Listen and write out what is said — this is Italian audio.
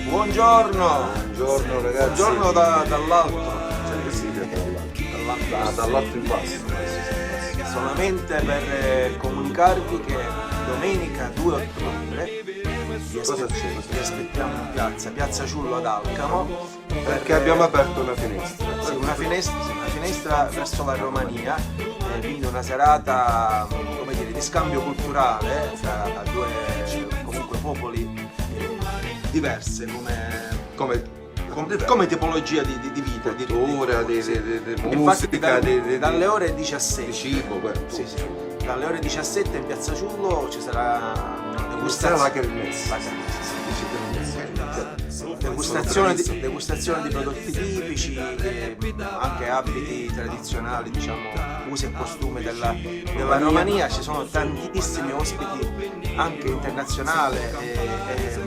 Buongiorno! Buongiorno ragazzi. Buongiorno dall'alto, Sempre sì, dall'alto in basso. solamente per comunicarvi che domenica 2 ottobre vi aspettiamo in piazza Ciullo ad Alcamo, Perché abbiamo aperto una finestra. sì, una finestra verso la Romania, quindi una serata, come dire, di scambio culturale tra due comunque popoli diverse come tipologia di vita, di Cultura, di Infatti musica, dalle ore 17, di cibo, sì, sì, dalle ore 17 in piazza Ciullo ci sarà una la kermesse. degustazione di prodotti tipici, anche abiti tradizionali, diciamo, usi e costumi della Romania. Ci sono tantissimi ospiti anche internazionali e